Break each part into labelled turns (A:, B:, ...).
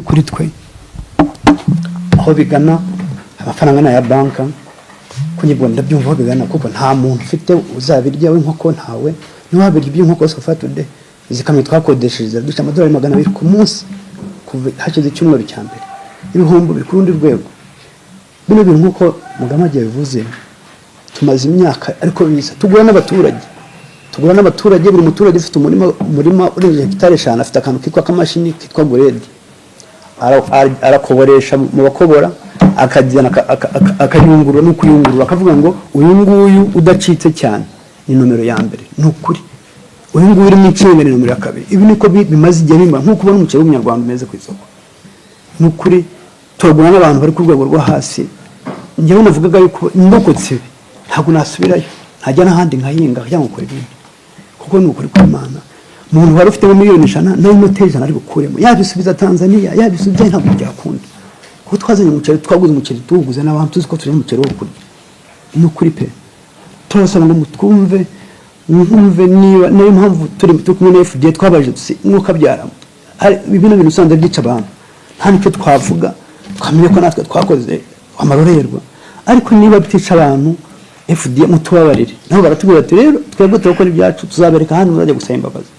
A: kuri twe aho bigana amafaranga na ya banka kunyibwo ndabyumva aho bigana kuko nta muntu ufite uzabirya w'inkoko ntawe niwabirya iby'inkoko sofa today izikamyo twakodesheje duca amadolari 200 ku munsi kuva hashize icyumweru cya mbere ibihumbi biri ku rundi rwego bino bintu nkuko mugama agiye bivuze tumaze imyaka ariko biza tugura n'abaturage buri muturage ufite umurima urengeje hegitari 5 afite akantu kitwa kamashini kitwa grade arakoboresha mu bakobora akajyana akayungurura no kuyungurura akavuga ngo uyu nguyu udacitse cyane ni nomero ya mbere nukuri uyu nguyu uri mu cyenge ni nomero ya kabiri ibi niko bimaze igihe bimba nkuko ubona umuceri w'umunyarwanda umeze ku isoko nukuri turagura n'abantu bari ku rwego rwo hasi njyewe navugaga yuko ndokotse ntabwo nasubirayo ntajya n'ahandi nkahinga cyangwa gukora ibindi kuko ni ukuri kw'Imana umuntu wari ufite miliyoni 100 nayo inoteje ari bukuremo yabisubiza Tanzania yabisubiza ntabwo byakunda kuko twazanye umuceri twaguze umuceri tuguze n'abantu tuzi ko turi umuceri wo kurya no kuri pe turasaba ngo mutwumve mwumve niba nayo mpamvu turi kumwe na FDA twabaje nuko abyara ibintu usanze byica abantu nta nicyo twavuga twamenye ko natwe twakoze amarorerwa ariko niba bitica abantu FDA mutubabarire nabo baratubwira ati rero twebwe turakora ibyacu tuzabereka hano muzajya gusaba imbabazi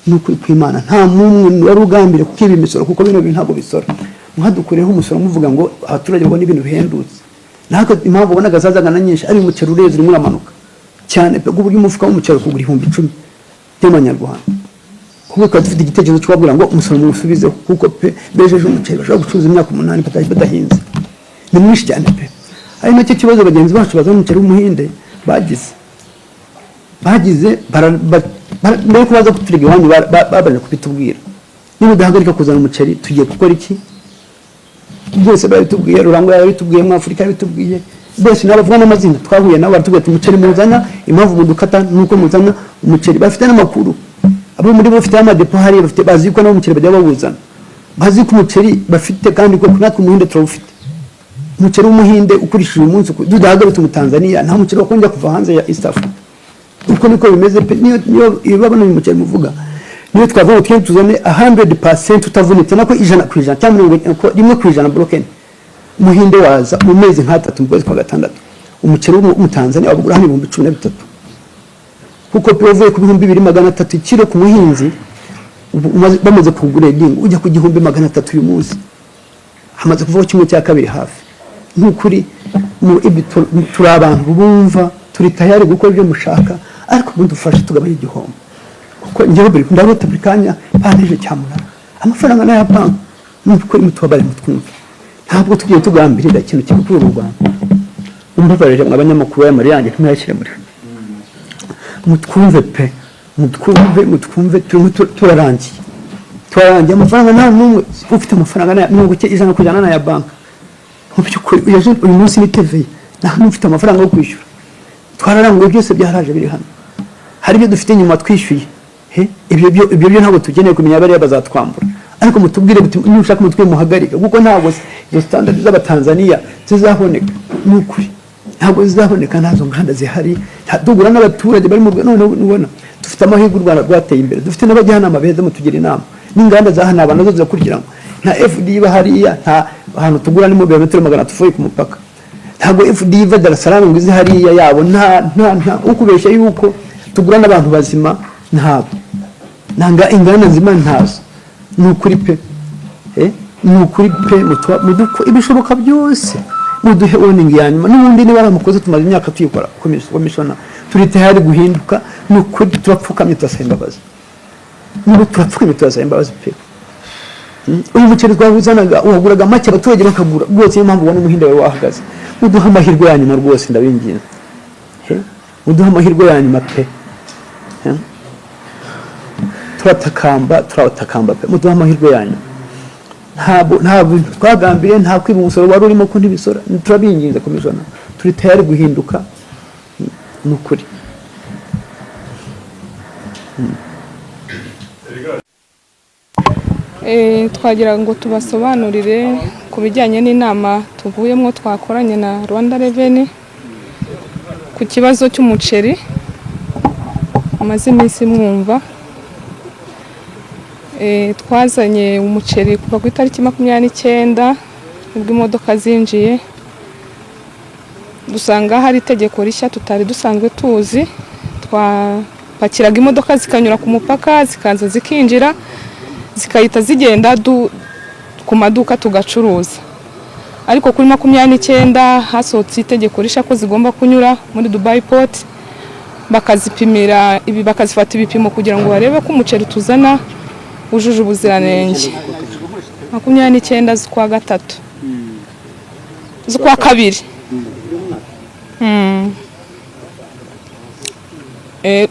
A: nuko kw'Imana nta mumwe wari ugambire kukiba imisoro kuko bino bintu ntabwo bisora muhadukureho umusoro muvuga ngo abaturage babone ibintu bihendutse nako impamvu ubona gazazagana nyinshi ari umuceri ureze urimo uramanuka cyane pe guburyo umufuka w'umuceri kugura 10,000 y'amanyarwanda kuko twari dufite igitekerezo cyo kubwira ngo umusoro musubizeho kuko pe bejeje umuceri bashobora gucuruza imyaka 8 badahinze ni mwinshi cyane pe ari nacyo kibazo bagenzi bacu bazana umuceri w'umuhinde bagize mbere ko baza kuturiga iwanyu babaje kubitubwira niba udahagarika kuzana umuceri tugiye gukora iki byose babitubwiye Rurango yabitubwiye mu Afurika yabitubwiye bose n'abavuga n'amazina twahuye nabo baratubwiye ati umuceri muzana impamvu mudukata nuko muzana umuceri bafite n'amakuru abo muri bo bafite amadepo hari bafite bazi ko n'umuceri bajya bawuzana bazi ko umuceri bafite kandi ko natwe umuhinde turawufite umuceri w'umuhinde ukurishije umunsi dudahagaritse mu Tanzania nta muceri wakongera kuva hanze ya East Africa uko niko bimeze pe niyo ibabona uyu muceri muvuga niyo twavuga twe tuzane 100% utavunitse nako 100% cyangwa 1% broken muhinde waza mu mezi nk'atatu mu kwezi kwa gatandatu umuceri mu Tanzania wabugura hano 13 kuko provuye ku 2,300 kilo ku muhinzi bamaze kugura dingo ujya ku 1,300 uyu munsi hamaze kuvaho kimwe cya kabiri hafi nk'ukuri mu turi abantu bumva turi tayari gukora ibyo mushaka ariko mudufashe tugabanye igihombo kuko njyewe buri ndabota bikanya baneje cyamunara amafaranga na ya bank nuko imutubabare mutwumva ntabwo tugiye tugambirira ikintu cy'ukuri mu Rwanda umbabarije abanyamakuru ya Mariyange tumyashyire muri mutwumve pe mutwumve turarangiye amafaranga nta numwe ufite amafaranga na 100 kujana na ya bank uyu munsi ni TV nta n'ufite amafaranga yo kwishyura twararanguye byose byaraje biri hano hari ibyo dufite nyuma twishyuye ibyo ntabwo tugeneye kumenya bari bazatwambura ariko mutubwire niba ushaka mutwe muhagarika kuko ntabwo izo standard z'abatanzania zizaboneka n'ukuri ntabwo zizaboneka nazo nganda zihari tugura n'abaturage bari mu none ubona dufite amahirwe u Rwanda rwateye imbere dufite n'abajyanama beza mutugira inama n'inganda zahana abantu nazo zizakurikirana nta FD bahariya nta ahantu tugura ni mu birometero 100 tuvuye ku mupaka ntabwo FD iva Dar es Salaam ngo izi hariya yabo nta ukubeshya yuko tugura n'abantu bazima ntabwo nanga ingana nzima ntazo nukuri pe nukuri pe muduko ibishoboka byose muduhe warning yanyuma n'ubundi niba aramukoze tumaze imyaka tuyikora komishona turi tayari guhinduka nukuri turapfukamye turasaba imbabazi niba turapfukamye turasaba imbabazi pe uyu muceri twawuzanaga uhaguraga make abaturage bakagura rwose impamvu ubona umuhinde wawe wahagaze muduha amahirwe yanyuma rwose ndabinginze muduha amahirwe yanyuma pe turatakamba pe muduha amahirwe yanyuma ntabwo twagambiriye nta kwiba umusoro wari urimo ko ntibisora turabinginze komishona turi tayari guhinduka n'ukuri
B: twagira ngo tubasobanurire ku bijyanye n'inama tuvuyemo twakoranye na Rwanda Revenue ku kibazo cy'umuceri amaze iminsi mwumva twazanye umuceri kuva ku itariki 29 nibwo imodoka zinjiye, dusanga hari itegeko rishya tutari dusanzwe tuzi. Twapakiraga imodoka zikanyura ku mupaka zikaza zikinjira zikahita zigenda ku maduka tugacuruza, ariko kuri 29 hasohotse itegeko rishya ko zigomba kunyura muri Dubai Port, bakazipimira bakazifata ibipimo kugira ngo barebe ko umuceri tuzana ujuje ubuziranenge. 29 z'ukwa gatatu z'ukwa kabiri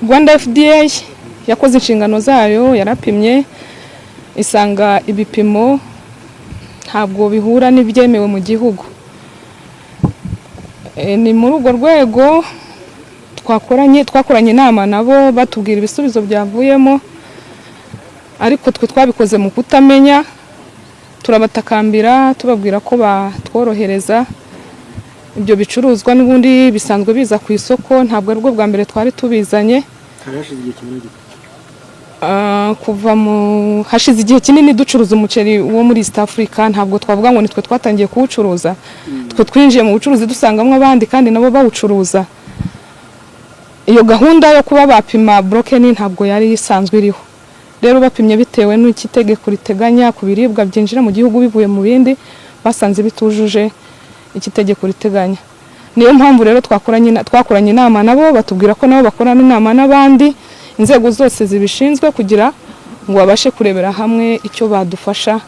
B: Rwanda FDA yakoze inshingano zayo, yarapimye isanga ibipimo ntabwo bihura n'ibyemewe mu gihugu. Ni muri urwo rwego twakoranye inama nabo batubwira ibisubizo byavuyemo, ariko twe twabikoze mu kutamenya. Turabatakambira tubabwira ko batworohereza ibyo bicuruzwa n'ubundi bisanzwe biza ku isoko, ntabwo ari bwo bwa mbere twari tubizanye. Hashize igihe kinini ducuruza umuceri wo muri East Africa, ntabwo twavuga ngo nitwe twatangiye kuwucuruza. Twe twinjiye mu bucuruzi dusangamo abandi kandi nabo bawucuruza. Iyo gahunda yo kuba bapima broken ntabwo yari isanzwe iriho. Rero bapimye bitewe n'ikitegeko riteganya ku biribwa byinjira mu gihugu bivuye mu bindi, basanze bitujuje ikitegeko riteganya. Niyo mpamvu rero twakoranye inama nabo, batubwira ko nabo bakorana inama n'abandi inzego zose zibishinzwe kugira ngo babashe kurebera hamwe icyo badufasha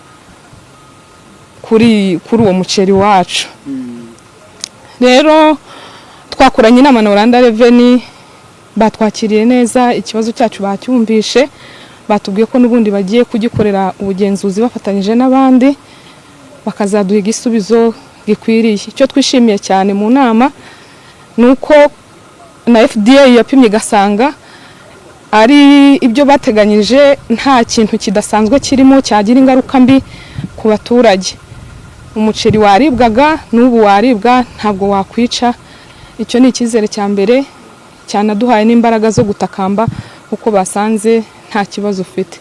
B: kuri uwo muceri wacu. Rero twakoranye inama na Rwanda Revenue, batwakiriye neza, ikibazo cyacu bacyumvishe, batubwiye ko n'ubundi bagiye kugikorera ubugenzuzi bafatanyije n'abandi, bakazaduha igisubizo gikwiriye. Icyo twishimiye cyane mu nama nuko na FDA yapimye igasanga ari ibyo bateganyije, nta kintu kidasanzwe kirimo cyagira ingaruka mbi ku baturage. Umuceri waribwaga n'ubu waribwa, ntabwo wakwica. Icyo ni icyizere cya mbere cyanaduhaye n'imbaraga zo gutakamba kuko basanze nta kibazo ufite.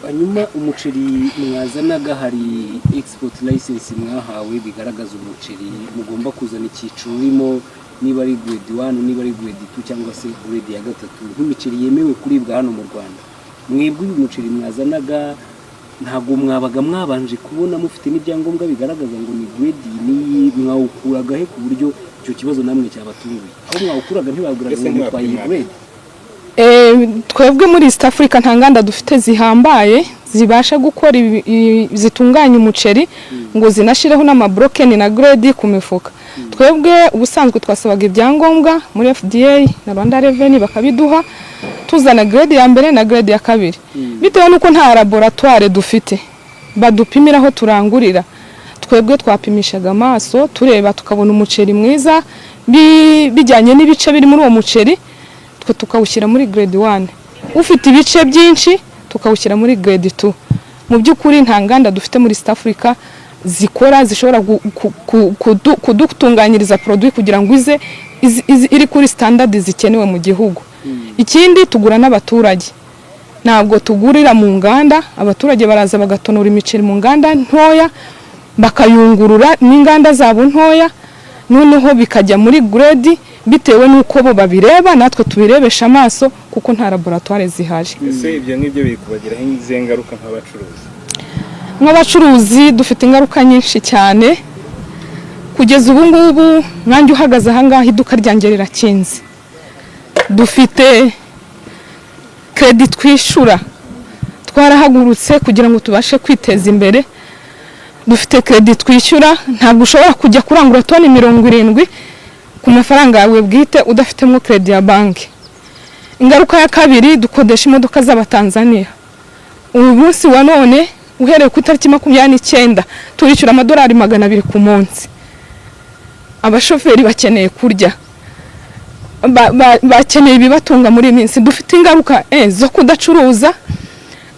C: Hanyuma umuceri mwazanaga hari export license mwahawe bigaragaza umuceri mugomba kuzana icyiciro urimo, niba ari grade 1 niba ari grade 2 cyangwa se grade ya gatatu, nk'imiceri yemewe kuribwa hano mu Rwanda. Mwebwe uyu muceri mwazanaga ntabwo mwabaga mwabanje kubona mufite n'ibyangombwa bigaragaza ngo ni grade ni mwawukuraga he ku buryo icyo kibazo namwe cyabatunguye? Aho mwawukuraga ntibaguraga ngo twayi grade. Twebwe muri East Africa nta nganda dufite zihambaye zibasha gukora zitunganya umuceri ngo zinashireho n'amabroken na grade ku mifuka. Twebwe ubusanzwe twasabaga ibyangombwa muri FDA na Rwanda Revenue bakabiduha, tuzana grade ya mbere na grade ya kabiri. Bitewe nuko nta laboratoire dufite badupimiraho turangurira, twebwe twapimishaga amaso tureba tukabona umuceri mwiza bijyanye n'ibice biri muri uwo muceri, tukawushyira muri grade 1. Ufite ibice byinshi tukawushyira muri grade 2. Mu by'ukuri nta nganda dufite muri East Africa zikora zishobora kudutunganyiriza produit kugira ngo iri kuri standard zikenewe mu gihugu. Ikindi tugura n'abaturage, ntabwo tugurira mu nganda. Abaturage baraza bagatonora imiceri mu nganda ntoya bakayungurura n'inganda zabo ntoya, noneho bikajya muri grade bitewe nuko bo babireba, natwe tubirebesha amaso kuko nta laboratoire zihari.
D: Ese ibyo ngibyo bikubagiraho izihe ngaruka nk'abacuruzi?
B: Nk'abacuruzi dufite ingaruka nyinshi cyane. Kugeza ubu ngubu nanjye uhagaze aha ngaha iduka ryanjye rirakinze. Dufite credit twishura, twarahagurutse kugira ngo tubashe kwiteza imbere. Dufite credit twishyura, ntabwo ushobora kujya kurangura toni 70 ku mafaranga yawe bwite udafitemo credit ya banki. Ingaruka ya kabiri, dukodesha imodoka z'Abatanzania. Ubu munsi wa none uhereye ku itariki 29 turishyura amadolari 200 ku munsi. Abashoferi bakeneye kurya, bakeneye ibibatunga muri iminsi. Dufite ingaruka zo kudacuruza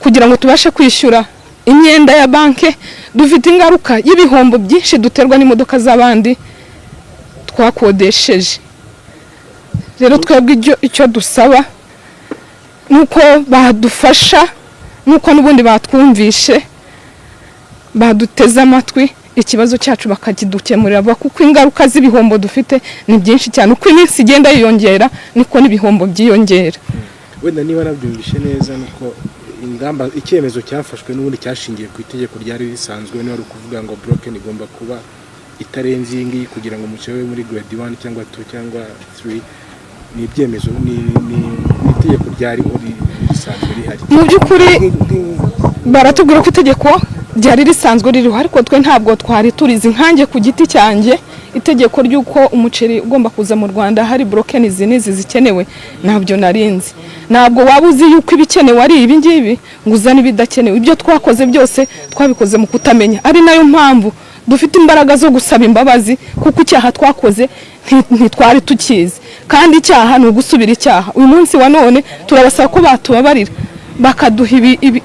B: kugira ngo tubashe kwishyura imyenda ya banki. Dufite ingaruka y'ibihombo byinshi duterwa n'imodoka z'abandi twakodesheje. Rero twebwe icyo dusaba nuko badufasha nk'uko n'ubundi batwumvishe baduteze amatwi ikibazo cyacu bakakidukemurira kuko ingaruka z'ibihombo dufite ni byinshi cyane uko iminsi igenda yiyongera niko n'ibihombo byiyongera.
E: Wenda niba nabyumvishe neza nuko ingamba icyemezo cyafashwe n'ubundi cyashingiye ku itegeko ryari risanzwe niba ari ukuvuga ngo broken igomba kuba itarenze iyi ngiyi kugira ngo umuceri muri grade 1 cyangwa 2 cyangwa 3 ni ibyemezo ni itegeko ryari risanzwe rihari.
B: Mu by'ukuri baratubwira ko itegeko ryari risanzwe ririho ariko twe ntabwo twari turizi nkanjye ku giti cyanjye itegeko ry'uko umuceri ugomba kuza mu Rwanda hari broken izi zikenewe ntabyo narinzi. Ntabwo waba uzi yuko ibikenewe ari ibi ngibi ngo uzane ibidakenewe. Ibyo twakoze byose twabikoze mu kutamenya, ari nayo mpamvu dufite imbaraga zo gusaba imbabazi kuko icyaha twakoze ntitwari tukizi kandi icyaha ni ugusubira icyaha. Uyu munsi wa none turabasaba ko batubabarira bakaduha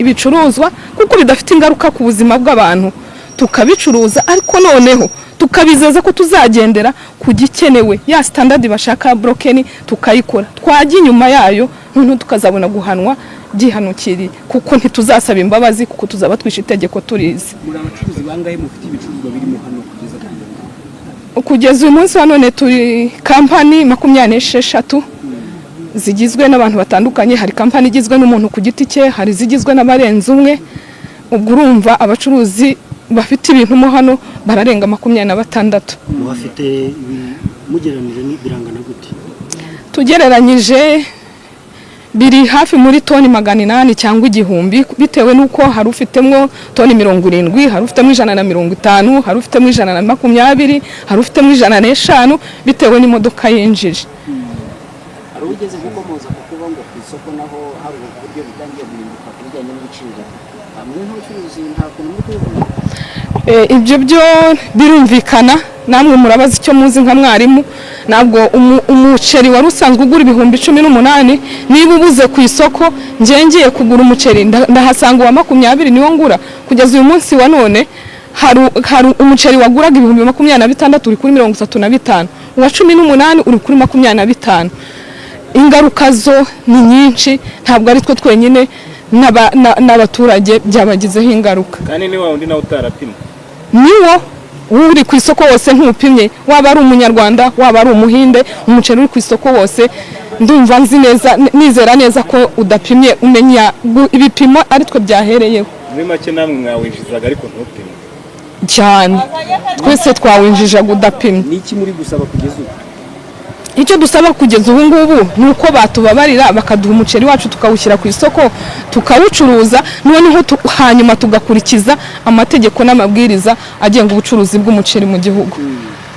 B: ibicuruzwa kuko bidafite ingaruka ku buzima bw'abantu tukabicuruza ariko noneho tukabizeza ko tuzagendera ku gikenewe ya standard bashaka broken tukayikora twajya inyuma yayo none tukazabona guhanwa gihanukiri kuko ntituzasaba imbabazi kuko tuzaba twishe itegeko turizi.
C: Muri abacuruzi bangahe mufite ibicuruzwa birimo hano
B: kugeza uyu munsi wa none turi kampani 26 zigizwe n'abantu batandukanye. Hari kampani igizwe n'umuntu ku giti cye, hari zigizwe n'abarenze umwe. Ubwo urumva abacuruzi bafite ibintu mo hano bararenga 26.
F: Bafite mugeranije n'ibirangana gute?
B: Tugereranyije biri hafi muri toni 800 cyangwa 1000 bitewe nuko hari ufitemwo toni 70, hari ufitemo 150, hari ufitemo 120, hari ufitemo 105 bitewe n'imodoka yinjije.
F: Ugeze gukomoza kuko ngo ku isoko naho hari uburyo bitangiye guhinduka kubijyanye n'ibiciro hamwe n'ubucuruzi nta kuntu muri
B: ibyo byo birumvikana namwe murabaza icyo muzi nka mwarimu. Ntabwo umuceri wari usanzwe ugura ibihumbi 18 niba ubuze ku isoko ngiye kugura umuceri ndahasanga wa 20 niwo ngura kugeza uyu munsi wa none hari umuceri waguraga ibihumbi 26 uri kuri 35 uwa 18 uri kuri 25. Ingaruka zo ni nyinshi ntabwo ari twe twenyine n'abaturage byabagizeho ingaruka.
D: Kandi ni wundi nawe utarapimye
B: niwo uri ku isoko wose ntupimye waba ari umunyarwanda waba ari umuhinde umuceri uri ku isoko wose ndumva nzi neza nizera neza ko udapimye umenya ibipimo ari twe byahereyeho.
D: muri make namwe mwawinjizaga ariko ntupimye
B: cyane twese twawinjizaga udapimye.
C: Niki muri gusaba kugeza ubu?
B: Icyo dusaba kugeza ubu ngubu nuko batubabarira bakaduha umuceri wacu tukawushyira ku isoko tukawucuruza noneho hanyuma tugakurikiza amategeko n'amabwiriza agenga ubucuruzi bw'umuceri mu gihugu.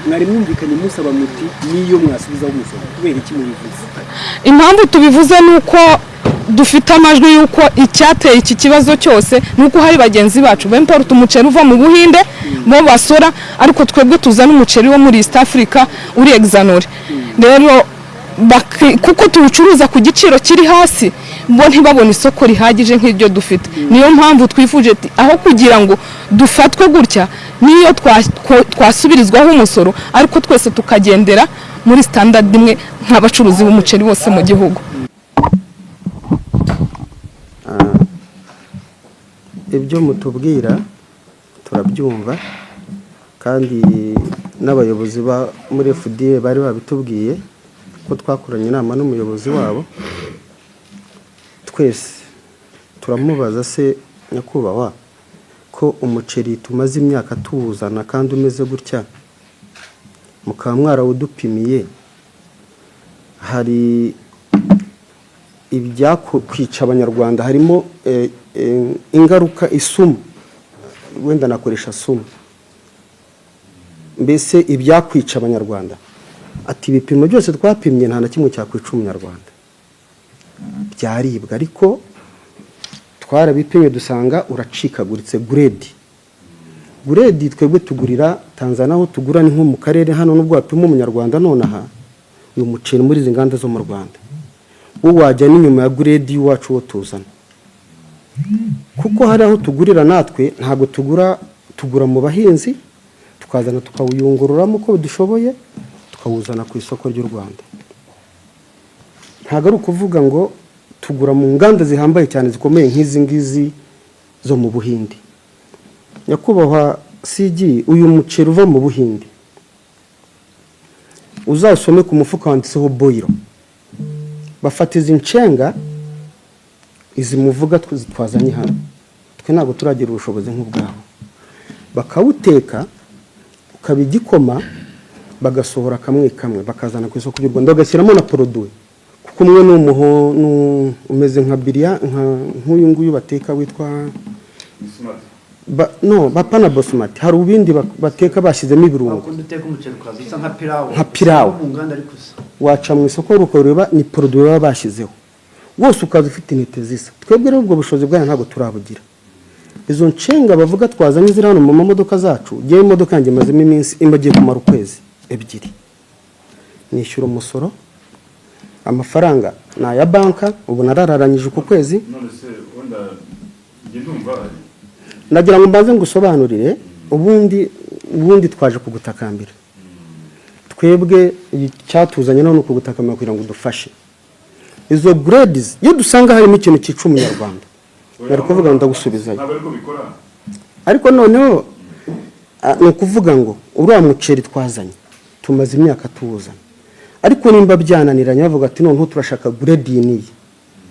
C: Mwari mwumvikanye musaba muti niyo mwasubizaho umusoro kubera iki mubivuze?
B: Impamvu tubivuze nuko dufite amajwi yuko icyateye iki kibazo cyose nuko hari bagenzi bacu bemporta umuceri uva mu Buhinde bo basora ariko twebwe tuzana umuceri wo muri East Africa uri exanore. Rero kuko tuwucuruza ku giciro kiri hasi bo ntibabona isoko rihagije nk'iryo dufite. Niyo mpamvu twifuje aho kugira ngo dufatwe gutya niyo twasubirizwaho umusoro ariko twese tukagendera muri standard imwe nk'abacuruzi b'umuceri bose mu gihugu.
G: Ibyo mutubwira turabyumva kandi n'abayobozi ba muri FDA bari babitubwiye ko twakoranye inama n'umuyobozi wabo. Twese turamubaza se nyakubahwa ko umuceri tumaze imyaka tuwuzana kandi umeze gutya mukaba mwarawudupimiye hari ibyakwica abanyarwanda harimo ingaruka isumu wenda nakoresha sumu mbese ibyakwica abanyarwanda ati ibipimo byose twapimye nta na kimwe cyakwica umunyarwanda byaribwa ariko twarabipimye dusanga uracikaguritse grade twebwe tugurira Tanzania aho tugura ni nko mu karere hano n'ubwo bapima umunyarwanda none aha ni umuceri muri izi nganda zo mu Rwanda wo wajya n'inyuma ya grade y'uwacu wo tuzana kuko hari aho tugurira natwe ntabwo tugura mu bahinzi tukazana tukawuyungururamo uko dushoboye tukawuzana ku isoko ry'u Rwanda. Ntabwo ari ukuvuga ngo tugura mu nganda zihambaye cyane zikomeye nk'izi ngizi zo mu Buhinde. Nyakubahwa CG, uyu muceri uva mu Buhinde uzasome ku mufuka wanditseho boiro, bafata izi nshenga izi muvuga twazanye hano, twe ntabwo turagira ubushobozi nk'ubwabo, bakawuteka ukaba igikoma, bagasohora kamwe kamwe bakazana ku isoko ry'u Rwanda, bagashyiramo na produit, kuko umwe umeze nka biriya nk'uyu nguyu bateka witwa bapana basmati, hari ubindi bateka bashyizemo ibirungo nka pilawu, waca mu isoko ukareba ni produit baba bashyizeho, wose ukaza ufite intete zisa. Twebwe rero ubwo bushobozi bwayo ntabwo turabugira. Izo nshenga bavuga twazanye ziri hano mu mamodoka zacu, ngewe imodoka yanjye mazemo iminsi imbagiye kumara ukwezi 2, nishyura umusoro, amafaranga na ya banka, ubu narararanyije uko kwezi. Nagira ngo mbaze ngusobanurire, ubundi twaje kugutakambira. Twebwe icyatuzanye no kugutakambira kugira ngo dufashe izo grades, iyo dusanga harimo ikintu cyica umunyarwanda bari kuvuga ngo ndagusubizayo, ariko noneho ni ukuvuga ngo uriya muceri twazanye tumaze imyaka tuwuzana, ariko nimba byananiranye bavuga ati noneho turashaka grade niyi,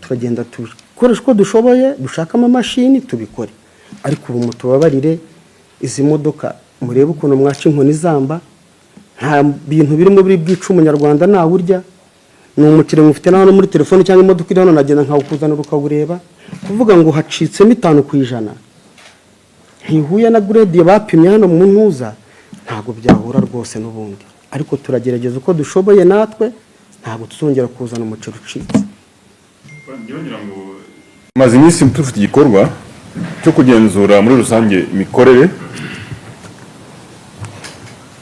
G: turagenda tukoresha uko dushoboye, dushakamo amashini tubikore. Ariko ubu mutubabarire, izi modoka murebe ukuntu mwaca inkoni zamba, nta bintu birimo biri bwica umunyarwanda nta burya. Ni umuceri mufite na hano muri telefone cyangwa imodoka iri hano, nagenda nkawukuzanira ukawureba, kuvuga ngo hacitsemo 5% ntihuye na grade bapimye hano mu ntuza, ntabwo byahura rwose n'ubundi. Ariko turagerageza uko dushoboye, natwe ntabwo tuzongera kuzana umuceri ucitse.
H: Maze iminsi tufite igikorwa cyo kugenzura muri rusange imikorere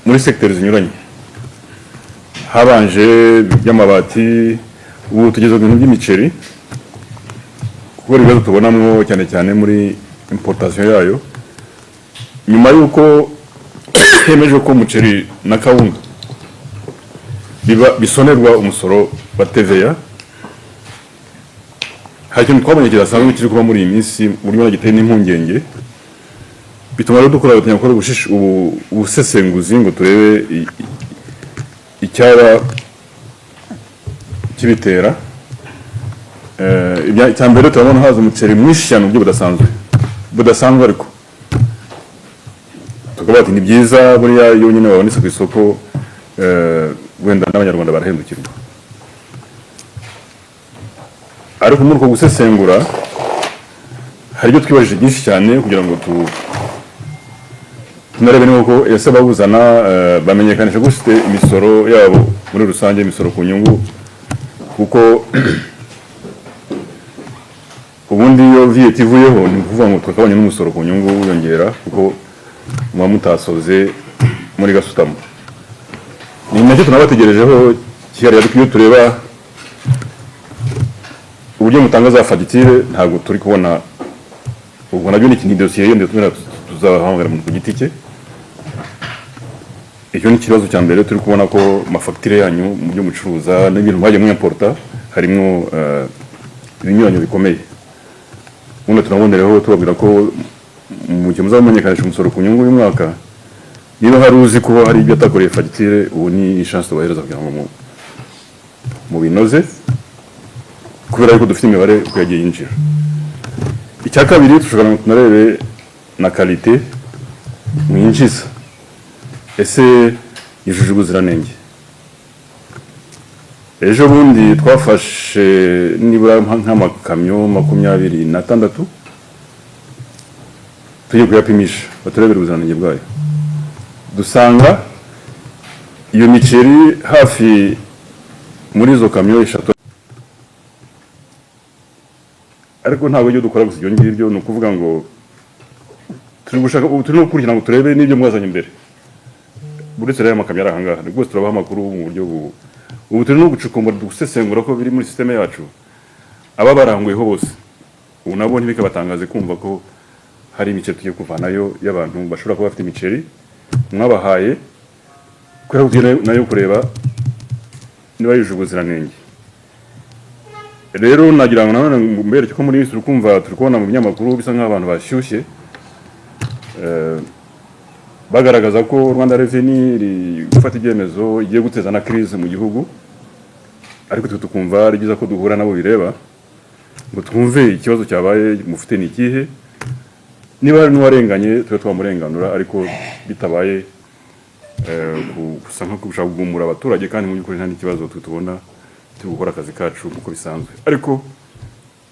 H: muri sekiteri zinyuranye, habanje by'amabati, ubu tugeze ku bintu by'imiceri, kuko ibibazo tubonamwo cyane cyane muri importation yayo, nyuma y'uko hemeje ko umuceri na kawunga bisonerwa umusoro wa TVA. Hari ikintu twabonye kidasanzwe kiri kuba muri iyi minsi, burimo giteye n'impungenge, bituma rero dukora ubusesenguzi ngo turebe icyaba kibitera. Icya mbere turabona haza umuceri mwinshi cyane uburyo budasanzwe, ariko tukavuga ati ni byiza buriya iyo nyine babonetse ku isoko, wenda n'abanyarwanda barahindukirwa. Ariko muri uko gusesengura hari ibyo twibajije byinshi cyane kugira ngo tunarebe niba ko ese bawuzana bamenyekanisha gute imisoro yabo muri rusange, imisoro ku nyungu, kuko ubundi iyo VAT ivuyeho ni ukuvuga ngo twakabanye n'umusoro ku nyungu wiyongera, kuko muba mutasoze muri gasutamo. Ni nacyo tunabategerejeho kihariye, ariko iyo tureba uburyo mutanga za fagitire ntabwo turi kubona. Ubwo nabyo ni ikindi dosiye yende tuzahamagara mu giti cye. Icyo ni ikibazo cya mbere, turi kubona ko amafagitire yanyu mu byo mucuruza n'ibintu mwagiye mwimporta harimo ibinyuranyo bikomeye. Ubundi tunabonereho tubabwira ko mu gihe muzamenyekanisha umusoro ku nyungu y'umwaka, niba hari uzi ko hari ibyo atakoreye fagitire, ubu ni chance tubahereza kugira ngo mu binoze, kubera ko dufite imibare uko yagiye yinjira. Icya kabiri, tushobora tunarebe na kalite mwinjiza, ese yujuje ubuziranenge. Ejo bundi twafashe nibura nk'amakamyo 26 tugiye kuyapimisha baturebera ubuziranenge bwayo, dusanga iyo miceri hafi muri izo kamyo 3. Ariko ntabwo ibyo dukora gusa ibyo ngibyo, ni ukuvuga ngo turi gushaka, turi no gukurikirana ngo turebe n'ibyo mwazanye imbere. Buretse rero amakamyo ari ahangaha, ni rwose turabaha amakuru mu buryo ubu turi no gucukumbura, dusesengura ko biri muri systeme yacu, aba baranguyeho bose. Ubu nabo ntibikabatangaze kumva ko hari imiceri tugiye kuvanayo y'abantu bashobora kuba bafite imiceri mwabahaye, kubera nayo kureba niba yujuje ubuziranenge. rero nagira ngo nanone mbereke ko muri turi kumva turi kubona mu binyamakuru bisa nk'abantu bashyushye bagaragaza ko Rwanda Revenue iri gufata ibyemezo igiye guteza na crise mu gihugu, ariko twe tukumva ari byiza ko duhura nabo bireba ngo twumve ikibazo cyabaye mufite ni ikihe, niba hari n'uwarenganye twe twamurenganura, ariko bitabaye gusa nko gushaka kugumura abaturage, kandi mu by'ukuri nta n'ikibazo tubona turi gukora akazi kacu uko bisanzwe. Ariko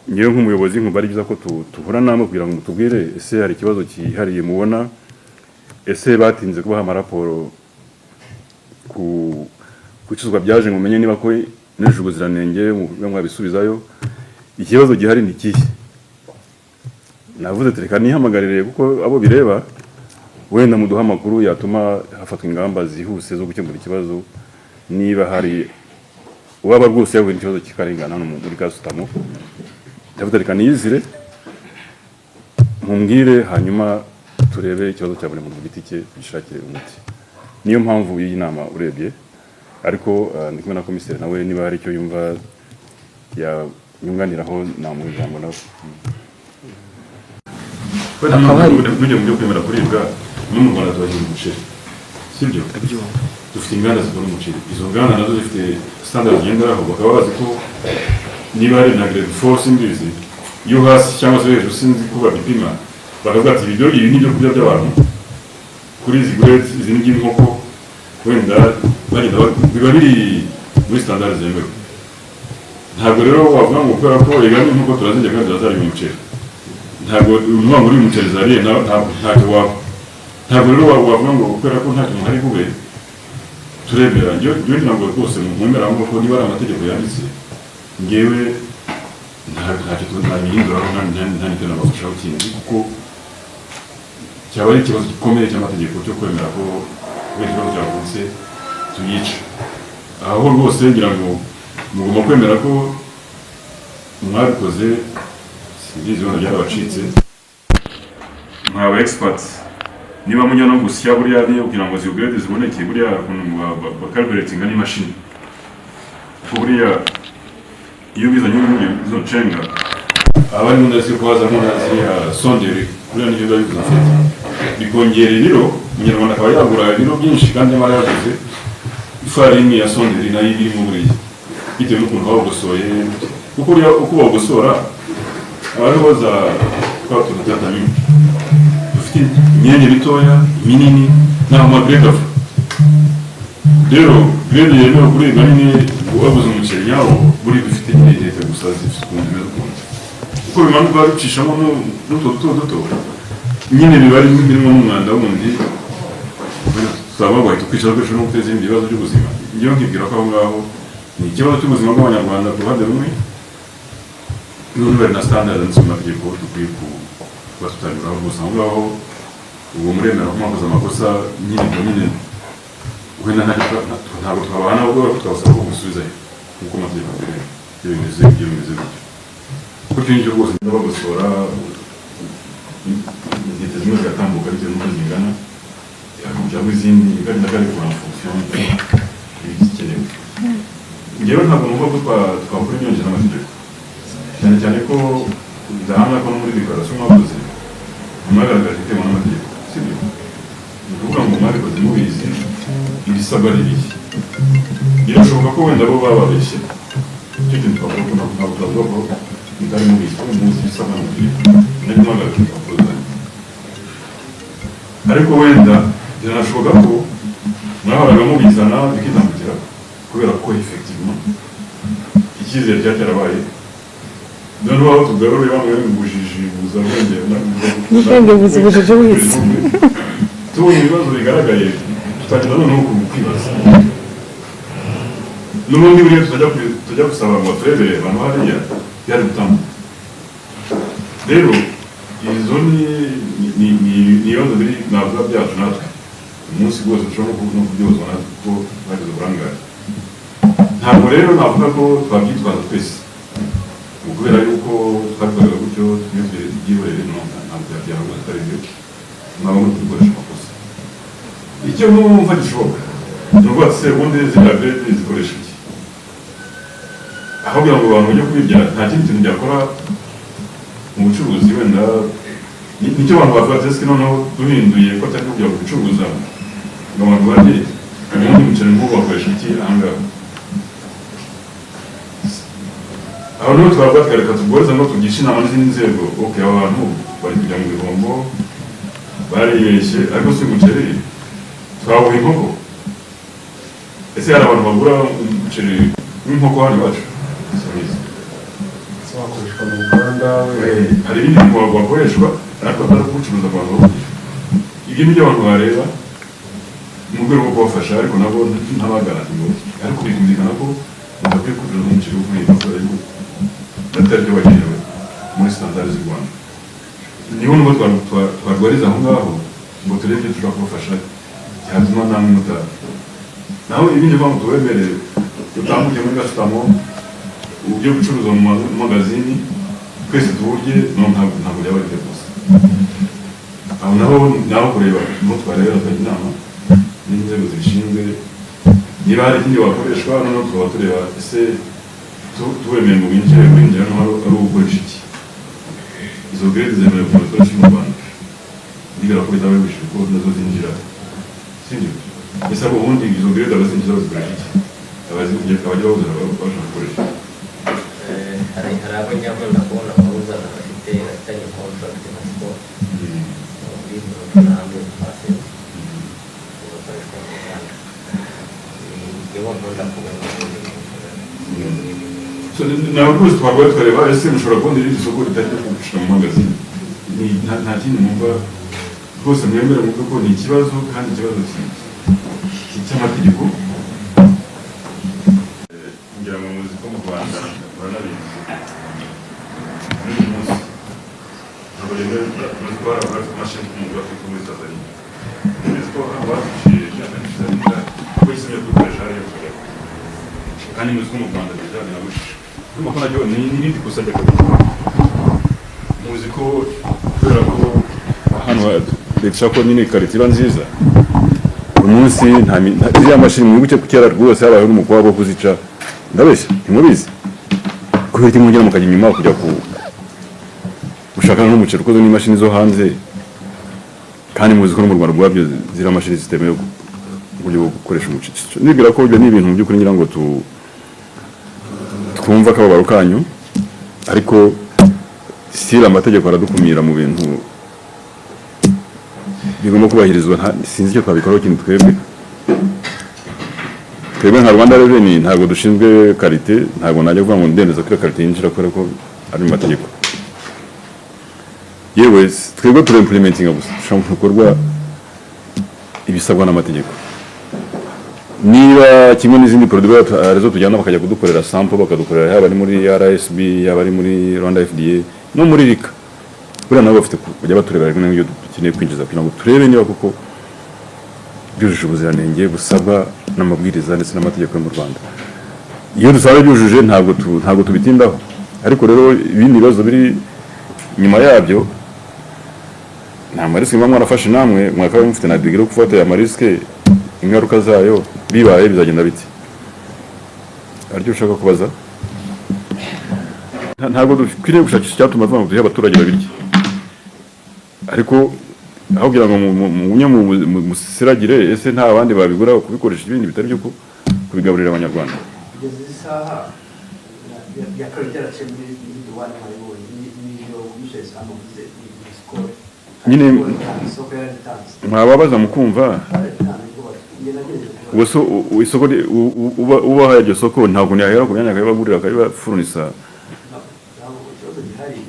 H: ngewe nk'umuyobozi nkumva ari byiza ko tuhura namwe kugira ngo mutubwire ese hari ikibazo cyihariye mubona, ese batinze kubaha amaraporo ku bicuruzwa byaje ngo umenye niba ko nujuje ubuziranenge mwabisubizayo, ikibazo gihari ni ikihe. Navuze reka nihamagarire kuko abo bireba wenda muduha amakuru yatuma hafatwa ingamba zihuse zo gukemura ikibazo, niba hari uwaba rwose yahuye n'ikibazo kikarengana hano muri Gasutamo. Ndavuga reka niyizire mumbwire, hanyuma turebe ikibazo cya buri muntu ku giti cye bishakire umuti. Niyo mpamvu y'iyi nama urebye, ariko ndi kumwe na komiseri nawe niba hari icyo yumva yanyunganiraho namuha ijambo nawe. Nujya mu byo kwemera kuribwa no mu Rwanda tubahinga umuceri, sibyo? Dufite inganda zikora umuceri, izo nganda nazo zifite standard zigenderaho, bakaba bazi ko niba hari na grade 4 simbizi yo hasi cyangwa se hejuru sinzi ko babipima, bakavuga ati ibyo ibi nibyo kurya by'abantu kuri izi grade izi n'inkoko wenda bagenda biba biri muri standard zemewe. Ntabwo rero wavuga ngo kubera ko egami nk'uko turazijya kandi turazari mu muceri, ntabwo umwango uri umuceri zariye ntacyo waba. Ntabwo rero wavuga ngo kubera ko nta kintu hari bube turemera. Njyewe ntabwo rwose mwemera ngo ko niba ari amategeko yanditse, ngewe ntacyo ntabihinduraho nta n'icyo nabafashaho kindi, kuko cyaba ari ikibazo gikomeye cy'amategeko cyo kwemera ko kubera ikibazo cyavutse tuyica. Aho rwose ngira ngo mugomba kwemera ko mwabikoze, sinzi ibona byarabacitse, mwaba experts. Niba mujya no gusya buriya niyo kugira ngo zigrade ziboneke, buriya bakalculatinga n'imashini, kuko buriya iyo bizanye izo cenga abari mu ndasi ko haza nk'una ziriya sonderi, buriya n'ibyo biba bivuze afite bikongera ibiro. Umunyarwanda akaba yagura ibiro byinshi kandi nyamara yaguze ifarini ya sonderi nayo irimo buriya, bitewe n'ukuntu bawugosoye, kuko buriya uko bawugosora abariho za twa tuntu tutamenya, dufite imyenge mitoya minini n'aho amagrade ava. Rero grade yemewe kuribwa nini wabuze umuceri nyawo buri bifite intete gusa zifite ukuntu bimeze ukuntu, kuko bimanuka bicishamo n'utu duto nyine biba birimo n'umwanda wundi tuzaba bahita kwicara rwose no guteza ibindi bibazo by'ubuzima. Ngewe nkibwira ko aho ngaho ni ikibazo cy'ubuzima bw'abanyarwanda ku ruhande rumwe, n'uruhare na standard n'amategeko dukwiye kuba tutanyuraho rwose. Aho ngaho ubu muremera ko mwakoze amakosa nyine wenda ntabwo twabana ubwo twabasaba ko gusubizayo nk'uko amategeko bimeze gutyo, kuko icyo ngicyo rwose bagosora intete zimwe zigatambuka bitewe n'uko zingana, cyangwa izindi kandi kuri fonction y'ibikenewe. Ngewe ntabwo numva ko twakora inyongera n'amategeko, cyane cyane ko ndahamya ko no muri dekarasiyo mwakoze mwagaragaje itewe n'amategeko, sibyo? Ni ukuvuga ngo mwabikoze mubizi ibisabwa ari biki. Birashoboka ko wenda bo bababeshye, icyo kintu twavuga ko ntabwo twavuga ko bitari mubizi, ko muzi ibisabwa n'amategeko nari mwagaragaje twakoze. Ariko wenda biranashoboka ko mwahoraga mubizana bikitambukira kubera ko effectivement icyizere cyarabaye. Noneho aho tugarure bamwe bujiji buza
B: ubwenge buzibujije wese
H: tubonye ibibazo bigaragaye tutagira noneho kwibaza n'ubundi buriya tujya gusaba ngo turebere abantu hariya byari gutambuka. Rero izo ni ibibazo biri navuga byacu natwe umunsi rwose dushobora no kubyozwa natwe kuko twagize uburangare. Ntabwo rero navuga ko twabyitwaza twese kubera yuko twabikoraga gutyo iyo byihorere ntabwo byabyahabwa atari byo, mwaba muri gukoresha amakosa. Icyo mwumva gishoboka ni ukuvuga se ubundi ziriya grade zikoresha iki? aho kugira ngo abantu bajye kubirya nta kindi kintu byakora mu bucuruzi wenda nicyo abantu bavuga ese noneho duhinduye ko atari kujya gucuruza ngo abantu barye ubundi umuceri nk'ubu bakoresha iki ahangaha aho niho twavuga twereka tugoreza ngo tugishe inama n'izindi nzego abo bantu bari kujya mu bihombo baribeshye ariko si umuceri twawuha inkoko ese hari abantu bagura umuceri w'inkoko hano iwacu
E: wakoreshwa mu ruganda
H: hari ibindi bintu wakoreshwa ariko atari kuwucuruza ku bantu bawugira ibyo ni byo abantu bareba mu rwego rwo kubafasha ariko nabo ntabagarante ngo ariko bikumvikana ko mudakwiye kugira umuceri wo guhinga kubera yuko atari byo wagenewe muri standard z'u Rwanda niho nubwo twarwariza aho ngaho ngo turebe ibyo dushobora kubafasha cyatuma namwe mutara naho ibindi mpamvu tubemerere dutambuke muri gasutamo uburyo bucuruza mu magazini twese tuburye ntabwo byaba ari byo gusa aho naho kureba niho twarebera tukajya inama n'inzego zibishinzwe niba hari ikindi wakoreshwa noneho tukaba tureba ese tubemeye ngo winjire no ari ugukoresha iki izo grade zemerewe ku bakoresha mu Rwanda ndigera ko bitaba bishije ko nazo zinjira sibyo ese abo ubundi izo grade abazinjira bazikoresha iki abajya babasha gukoresha
F: hari abo nyabona kubona abahuza bafite atari contract na sport ntabwo pasi bakoreshwa mu Rwanda iyo bakunda kubona
H: nawe rwose twarwaye twareba ese mushobora kubona irindi soko ritajya kugurisha mu magazine nta kindi mwumva rwose mwemere mwumve ko ni ikibazo kandi ikibazo cy'amategeko ngira ngo muzi ko mu Rwanda baranabizi n'uyu munsi ntabwo rero muzi ko hari abafite amashini k'umwuga afite muri Tanzania muzi ko abafishije imyaka myinshi ko isimye dukoresha hariya kureba kandi muzi ko mu Rwanda bijyanye na bushije urumva ko nabyo ni irindi kosa ry'akazi muzi ko kubera ko hano leta ishaka ko nyine karite iba nziza uyu munsi ziriya mashini mwibuke ku kera rwose habayeho n'umukobwa wo kuzica ndabeshya ntimubizi kubera iki mugera mukajya inyuma kujya gushaka n'umuceri ukozwe n'imashini zo hanze kandi muzi ko no mu Rwanda ubwabyo ziriya mashini zitemewe uburyo bwo gukoresha umuceri nibwira ko ibyo ni ibintu mu by'ukuri ngira ngo twumva akababaro kanyu ariko sira amategeko aradukumira mu bintu bigomba kubahirizwa sinzi icyo twabikoraho ikintu twebwe nka Rwanda Revenue ntabwo dushinzwe karite ntabwo najya kuvuga ngo ndendeza kuri karite yinjira kubera ko ari mu mategeko yewe twebwe turi implementing gusa dushobora gukorwa ibisabwa n'amategeko niba kimwe n'izindi produit arizo tujyana bakajya kudukorera sample bakadukorera yaba ari muri RSB yaba ari muri Rwanda FDA no muri RICA buriya nabo bafite kujya baturebera rimwe n'ibyo dukeneye kwinjiza kugira ngo turebe niba koko byujuje ubuziranenge busabwa n'amabwiriza ndetse n'amategeko yo mu Rwanda iyo dusaba byujuje ntabwo tubitindaho ariko rero ibindi bibazo biri nyuma yabyo nta marisike mba mwarafashe namwe mwakaba mufite na degree yo gufata ya marisike ingaruka zayo bibaye bizagenda biti aricyo ushaka kubaza ntabwo dukwiriye gushakisha icyatuma tuvuga ngo duhe abaturage babirye ariko aho kugira ngo musiragire ese nta bandi babigura kubikoresha ibindi bitari byo kubigaburira abanyarwanda
A: kugeza izi saha ya kabiri cyaraciye muri duwane mayibonye n'iyo wishes amavuze score
H: nyine
A: isoko yaritanze
H: mwababaza mukumva ubuso isoko ubaha iryo soko ntabwo ntiyahera ku myanya akabibagurira akabibafurunisa
A: ikibazo gihari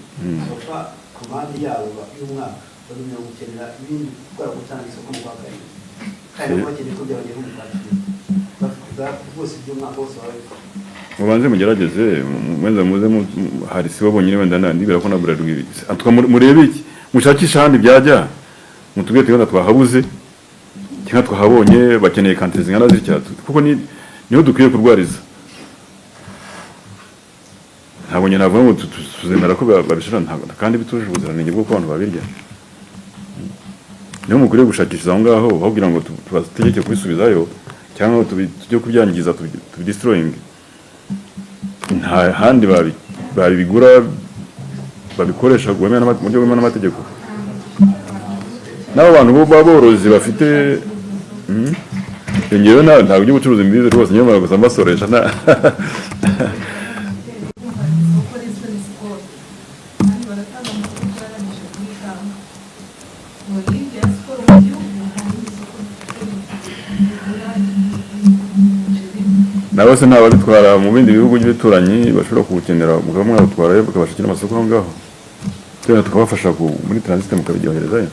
A: sofa komandi yabo y'umwaka bagumya gukenera ibindi gukora gutanga isoko mu kwa kabiri kandi bakeneye ko byabagera mu kwa kabiri bavuga rwose iby'umwaka wose baba
H: mubanze mugerageze muze hari si babonyine wenda ndibera ko nabura rw'ibi murebe iki mushakisha ahandi byajya mutubwire tugenda twahabuze cyangwa twahabonye bakeneye kantine zingana zitya kuko niho dukwiye kurwariza ntabwo nyine navuga ngo tuzemera ko babishira kandi bitujuje ubuziranenge bwo abantu babirya niho mukwiriye gushakishiriza aho ngaho kugira ngo tubategeke kubisubizayo cyangwa tujye kubyangiza tubidestroying nta handi babigura babikoresha mu buryo bwemewe n'amategeko. N'abo bantu b'aborozi bafite ngewe ntabwo by'ubucuruzi mbizi rwose, nyuma gusa mbasoresha nabo se ntababitwara mu bindi bihugu by'ibituranyi bashobora kuwukenera mukaba mwawutwarayo bakabashakira amasoko aho ngaho, tena tukabafasha muri transit mukabiryoherezayo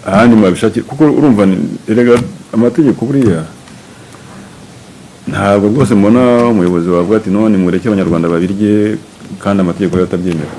H: ahandi mwabishakira, kuko urumva erega amategeko buriya ntabwo rwose mbona umuyobozi wavuga ati none mureke abanyarwanda babirye kandi amategeko yo atabyemera.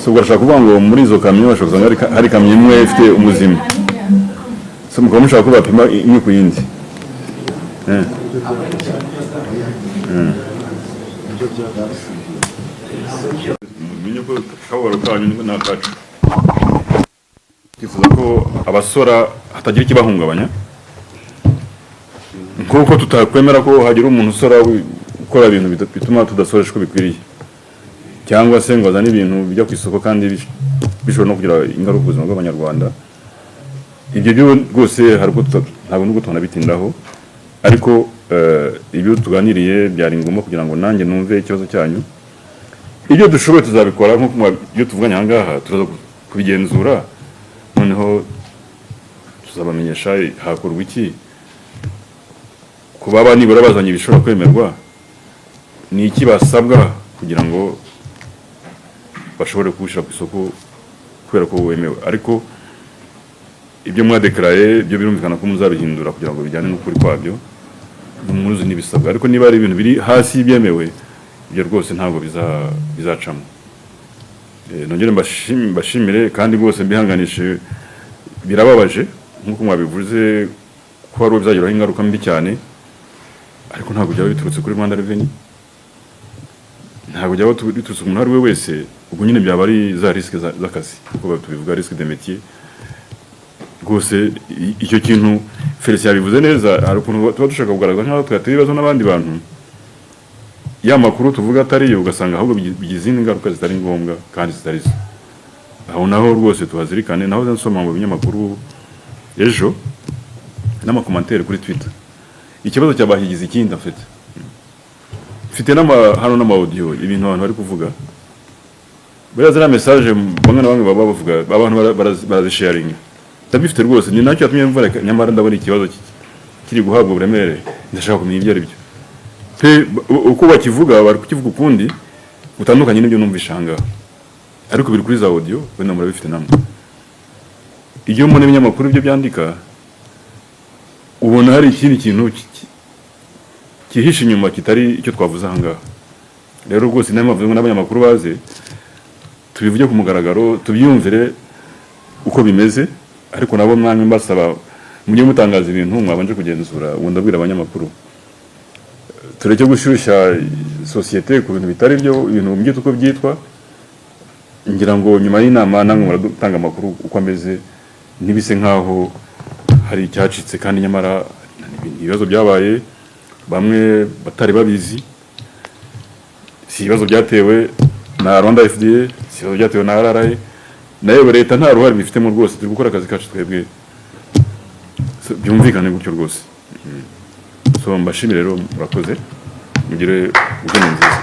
H: So urashaka kuvuga ngo muri izo kamyo bashobora gusanga hari kamyo imwe ifite umuzima, so mukaba mushaka ko bapima imwe ku yindi. Mumenye ko kabaro kanyu n'akacu twifuza ko abasora hatagira ikibahungabanya, kuko tutakwemera ko hagira umuntu usora ukora ibintu bituma tudasoresha uko bikwiriye, cyangwa se ngo azane ibintu bijya ku isoko kandi bishobora no kugira ingaruka ku buzima bw'abanyarwanda. Ibyo byo rwose ntabwo nubwo tunabitindaho, ariko ibyo tuganiriye byari ngombwa kugira ngo nanjye numve ikibazo cyanyu. Ibyo dushoboye tuzabikora, nk'uko ibyo tuvuganye aha ngaha turaza kubigenzura, noneho tuzabamenyesha hakorwa iki, kuba nibura bazanye ibishobora kwemerwa, ni iki basabwa kugira ngo bashobore kubishyira ku isoko kubera ko wemewe. Ariko ibyo mwadekaraye byo birumvikana ko muzabihindura kugira ngo bijyane n'ukuri kwabyo, muzi n'ibisabwa. Ariko niba ari ibintu biri hasi y'ibyemewe, ibyo rwose ntabwo bizacamo. Nongere mbashimire kandi rwose mbihanganishe, birababaje nk'uko mwabivuze ko hari bizagiraho ingaruka mbi cyane, ariko ntabwo byaba biturutse kuri Rwanda Revenue, ntabwo byaba biturutse umuntu ari we wese. Ubwo nyine byaba ari za risque z'akazi, kuko tubivuga risque de métier. Rwose icyo kintu Felicien yabivuze neza, hari ukuntu tuba dushaka kugaragaza nk'aho twateye ibibazo n'abandi bantu, ya makuru tuvuga atariyo ugasanga ahubwo bigize izindi ngaruka zitari ngombwa kandi zitari zo. Aho naho rwose tuhazirikane. Naho nsoma mu binyamakuru ejo n'amakomantere kuri Twitter, ikibazo cyabahigize ikindi afite mfite hano n'ama-audio ibintu abantu bari kuvuga, buriya ziriya message bamwe na bamwe baba bavuga, abantu barazisharinga, ndabifite rwose. Ni nacyo yatumye mvura, nyamara ndabona ikibazo kiri guhabwa uburemere, ndashaka kumenya ibyo ari byo pe. Uko bakivuga bari kukivuga ukundi gutandukanye n'ibyo numvisha ahangaha, ariko biri kuri za audio, wenda murabifite namwe. Iyo mbona ibinyamakuru ibyo byandika, ubona hari ikindi kintu kihishe inyuma kitari icyo twavuze ahangaha. Rero rwose inama bavuze ngo n'abanyamakuru baze tubivuge ku mugaragaro, tubyumvire uko bimeze, ariko nabo mwamwe mbasaba mujye mutangaza ibintu mwabanje kugenzura. Ubundi abwira abanyamakuru tureke gushyushya sosiyete ku bintu bitari byo, ibintu byitwa uko byitwa. Ngira ngo nyuma y'inama namwe muratanga amakuru uko ameze, nibise nkaho hari icyacitse kandi nyamara ibibazo byabaye, bamwe batari babizi. Si ibibazo byatewe na Rwanda FDA, si ibibazo byatewe na RRA, nayo leta nta ruhare bifitemo rwose. Turi gukora akazi kacu twebwe, byumvikane gutyo rwose. So mbashimire rero, murakoze, mugire ubuzima bwiza.